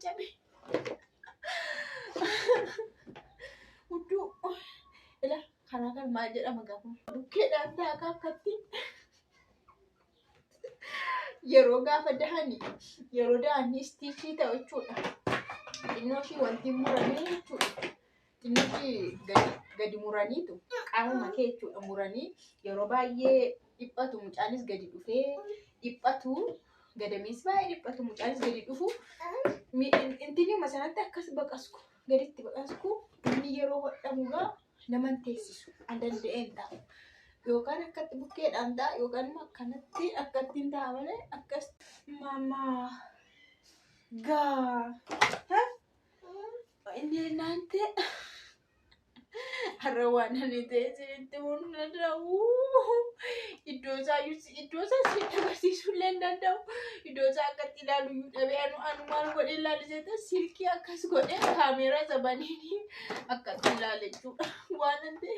cabe. Hudduu ila karaa kan maal jedhama gaafuma bukkeedhaan taa'aa akkatti yeroo gaafa dahanii yeroo dahanii istiichii ta'u jechuudha. Xinnoo ishii wanti muramee jechuudha. Xinnoo ishii gadi muraniitu qaamuma kee jechuudha muranii yeroo baay'ee dhiphatu mucaanis gadi dhufee dhiphatu gadamees baay'ee dhiphatu mucaanis gadi dhufu intinuma sanatti akkas baqasku gaditti baqasku inni yeroo hodhamugaa naman teessisu an danda'een ta'a. Yookaan akkatti bukkeedhaan ta'a yookaan akkanatti akkattiin ta'a malee akkas mama gaa inni naante har'a waan ani ta'e sinitti humna da'u iddoo isaa si agarsiisuu illee hin danda'u. Iddoo isaa akkatti ilaalu iyyuu dhabee anu maal godhee ilaalle silkii akkas godhee kaameeraa sabaniini akkatti ilaale jechuudha. Waan an ta'e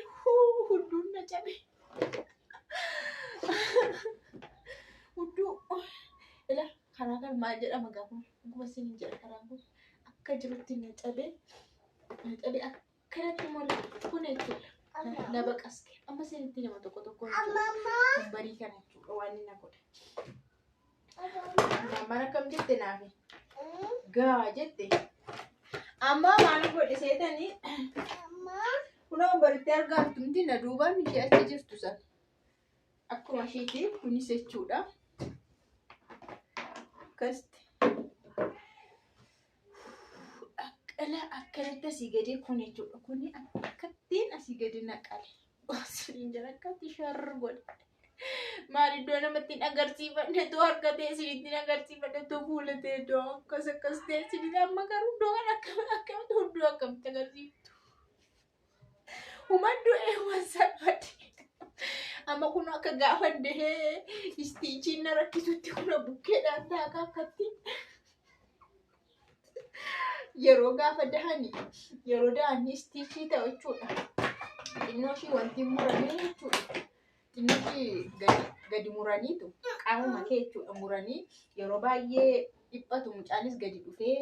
hudduun na cabe. Hudduu ila karaa kan maal jedhama gaafuma guma siin jedha karaan kun akka jirutti na cabe akkanatti malu kun jechuudha. Na baqaske amma seenitti nama tokko jechuudha. Kan barii kana jechuudha waan inni na godhe. Mana kam jette naafi? Gaa jette. Amma maal godhe seetanii? Kunoo barittee argamtu miti na duubaan ishee achi jirtu sana. Akkuma isheeti kunis jechuudha. Akkasti. Akkanatti asii gadi kun jechuudha. Kuni akkattiin asii gadi naqale. Osiriin jala akkatti sharri godhe. Maal iddoo namatti hin agarsiifadhe too harkatee isinitti agarsiifadhe too fuulatee too akkas ta'e isinitti amma garuu iddoo kan akkamitti hudduu akkamitti agarsiiftu. Humaddu waan salphate. Amma kun akka gaafa dahee istiichiin na rakkisutti kuna bukkeedhaan taa'aa akkatti. Yeroo gaafa dahanii yeroo dahanii istiichii ta'u jechuudha. Xinnoo ishii wanti muramee jechuudha. Xinnoo ishii gadi muraniitu qaamuma kee jechuudha muranii yeroo baay'ee dhiphatu mucaanis gadi dhufee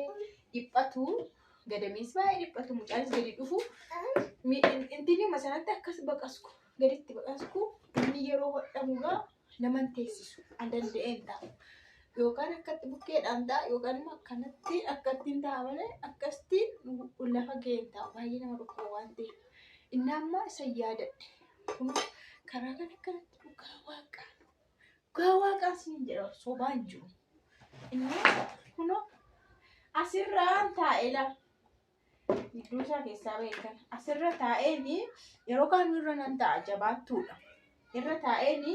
dhiphatu gadamees baay'ee dhiphatu mucaanis gadi dhufu intinuma sanatti akkas baqasku gaditti baqasku inni yeroo hodhamugaa naman teessisu an danda'een ta'a. Yookaan akkatti bukkeedhaan ta'a yookaan akkanatti akkattiin ta'a malee akkastiin lafa ga'een ta'a baay'ee nama dhukkuba waan ta'eef. Inni amma isa yaadadhe kun karaa kan akkanatti dhugaa waaqaa siin jedha sobaan jiru. Inni kunoo asirraan taa'ee lafa. Iddoo isaa keessaa beekan asirra taa'eeni yeroo kaan irra nan ta'a jabaattuudha. Irra taa'eeni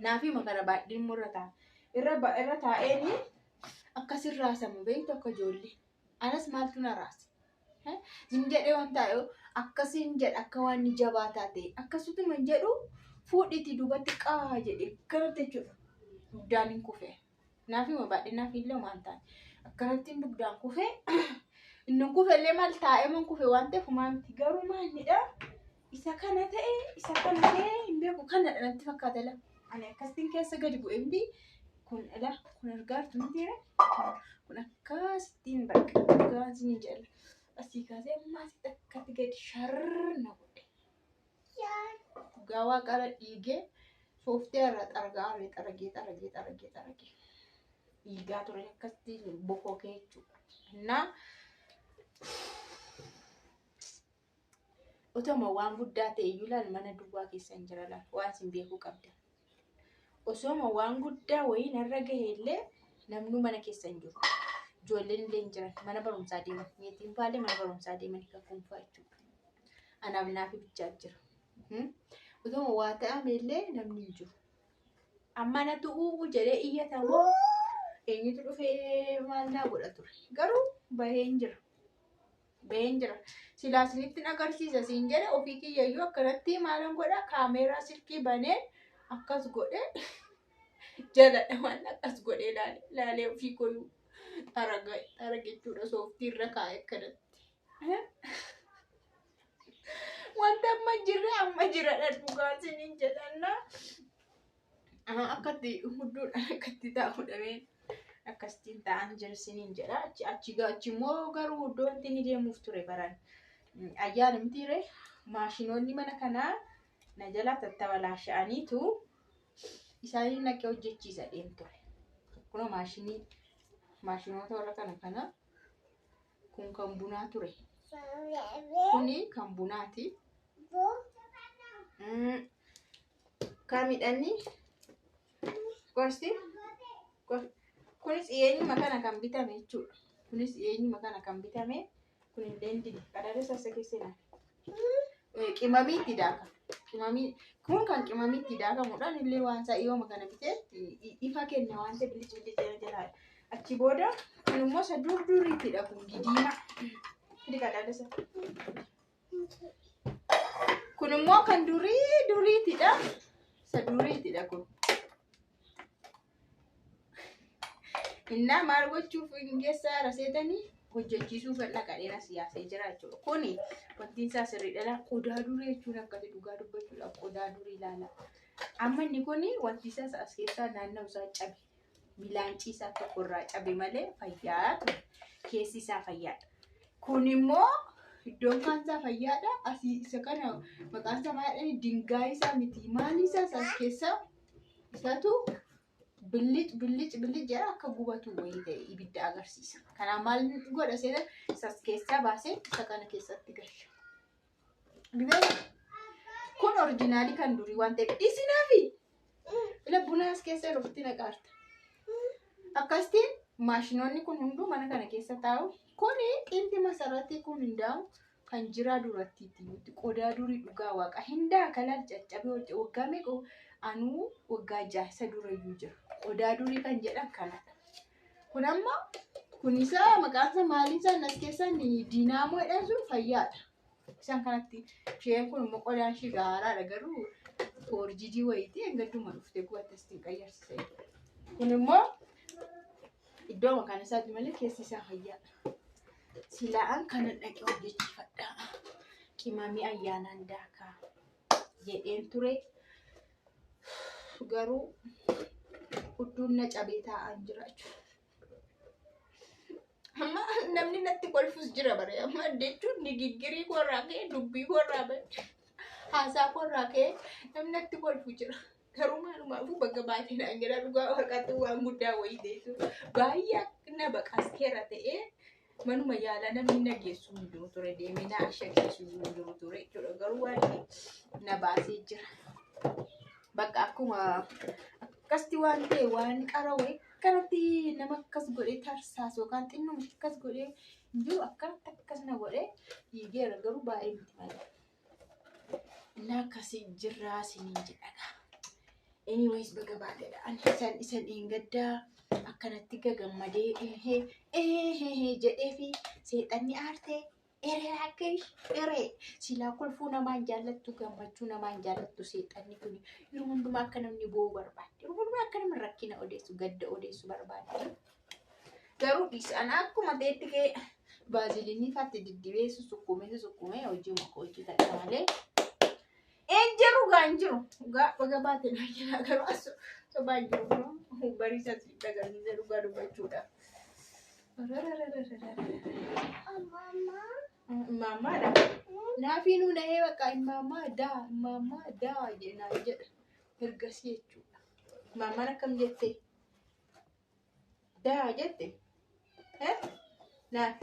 naafi makara baadhiin murra ta'a. Irra taa'eeni akkasirraa samu beektu akka ijoollee. Anas maaltu na raase? Hin jedhee waan taa'e akkasiin jedha akka waan ni jabaataa ta'e akkasutuma hin jedhu fuudhiti duubatti qaa jedhe akkanatti jechuudha. Dugdaan hin kufee. Naafi baadhiin naafi illee waan ta'e akkanatti dugdaan kufee. Inni kufellee maal taa'ee man kufe waan ta'eef maamti garuu maalidha? Isa kana ta'e hin beeku kanadha natti fakkaata la. Ani akkasiin keessa gadi bu'ee miti kun argaartu mitiire kun akkasittiin bakka akkasiin jedha. Asii kaasee ammaa asitti akkatti gadi sharna godhe. Dhugaa waaqarra dhiigee sooftee irra xaragee dhiigaa ture akkasitti bokokee jechuudha. Innaa otoma waan guddaa ta'e iyyuu laal mana duwwaa keessa hin jira laal waan isin beekuu qabda. Osoma waan guddaa wayiin irra gahe illee namnu mana keessa hin jiru. Ijoolleen illee hin jiran mana barumsaa deeman. Meetiin faallee mana barumsaa deeman akka kuunfaa jechuudha. Anaaf naafi bichaa jira. Otoma waa ta'ame illee namni hin jiru. Amma na tu'uu jedhee iyyatamoo eenyutu dhufee maal naa godha ture. Garuu bahee hin jira. Silaasinitti agarsiisa siin jedhe ofii kiyyayyuu akkanatti maalan godha kaameeraa silkii banee akkas godhe jaladha waan akkas godhe laalee ofii koyuu xaraga jechuudha sooftii irra kaa'e akkanatti. Wanta amma jira dhugaa siniin jedhanna akkatti hudduudhaan akkatti taa'u dhabeen akkasitiin ta'an jirsiniin jedha. Achi immoo garuu iddoo wanti inni deemuuf ture baran. Ayyaana mitiire maashinoonni mana kanaa na jala tattabalasha'aniitu isaanii naqee hojjechiisa deemu ture. Kun maashinoota warra kana kun kan bunaa ture. Kuni kan bunaati. Kan midhaanii gosti kunis eenyuma kana kan bitame jechuudha. Kunis eenyuma kana kan bitame. Kun illee qadaada sassa keessaa qimamiitti daaka. Kun kan qimamiitti daakamuudhaan illee waan sa'iyyooma kana bitee ifa kenna waan ta'eef bilisuu jala. Achi booda kun immoo isa duriitidha kun diimaa. Hidhi qadaada sassa. Kun immoo kan duriitidha. Isa duriitidha kun. Innaa maal gochuuf hingeessaa raseetanii hojjechiisuuf dhaqadheera siyaasee jira jechuudha. Kuni wanti isaa sirriidha. Qodaa durii jechuun akkasii dhugaa dubbachuudhaaf qodaa durii ilaala. Amma inni kuni wanti isaa as keessaa naannoo isaa cabe. Milaancii isaa tokkorraa cabe malee fayyaadha. Keessi isaa fayyaadha. Kun immoo iddoon kan isaa fayyaadha. Asii isa kana maqaan isaa maal dingaa isaa miti. Maali isaa as keessaa isaatu billic jara akka gubatu wayii ta'e ibidda agarsiisa. Kana maal godha seetan isas keessaa baasee isa kana keessatti galcha. Kun oriijinaalii kan durii waan ta'eef dhiisinaafi ila bunaas keessa lufti naqaarta. Akkasitiin maashinoonni kun hunduu mana kana keessa taa'u. Kuni qinti masarratti kun hundaa'u kan jiraa durattiitti qodaa durii dhugaa waaqa hindaa kalaan caccabee waggaa meeqa anuu waggaa 6 durayyuu jira. Qodaa durii kan jedhan kanadha. Kun amma kun isaa maqaan isaa maaliin isaa as keessa diinaamoo jedhan sun fayyaadha. Isaan kanatti isheen kun immoo qodaan ishee gaaraadha garuu foorjidii wayiitii engadduma dhuftee gubattee qayyarsiisa. Kun immoo iddoo maqaan isaati malee keessi isaa fayyaadha. Silaan kana dhaqee hojjechiifadha. Qimamii ayyaanaan daakaa jedheen ture. Garuu hudduun na cabee taa'an jira jechuudha. Amma namni natti kolfus jira bare. Amma jechuun nigiggirii korraa ka'ee dubbii korraa bahe haasaa korraa ka'ee namni natti kolfu jira. Garuu maalumaafuu bakka baay'inaan jira dhugaa warqaatti waan guddaa wayii ta'etu baay'ee na baqasteera ta'ee manuma yaala namni nageessu hin jiru ture deemee na ashakeessu hin jiru ture jechuudha. Garuu waan na baasee jira. Bakka akkuma akkasti waan ta'e waan qara wayii akkanatti nama akkas godhee tarsaas yookaan xinnoo akkas godhee jiru akkanatti akkas na godhee dhiigeera garuu baay'ee miti malee. Inni akkasii jirraa siniin jedhaga. Anyways baga baatedha. Ani isan dhiingaddaa akkanatti gagammadee jedhee fi seexanni aartee eree silaa kolfuu namaan jaallattu gammachuu namaan jaallattu seexanni kun yeroo hundumaa akka namni boo'u barbaade. Yeroo hundumaa akka namni rakkina odeessu gadda odeessu barbaade. Garuu dhiisaan akkuma ta'etti kee baaziliinii faatti diddibeessu sukkumee hojii maka hojii ta'a malee. Enjeru ganjiru baga baatedha jira garuu as sobaan jiru bariisa dagarsiisa dhugaa dubbachuudha. Mama dah. Nafi nu dah hebat mama dah je nak je. Tergasi tu. Mama nak kam jete. Dah jete. Nah.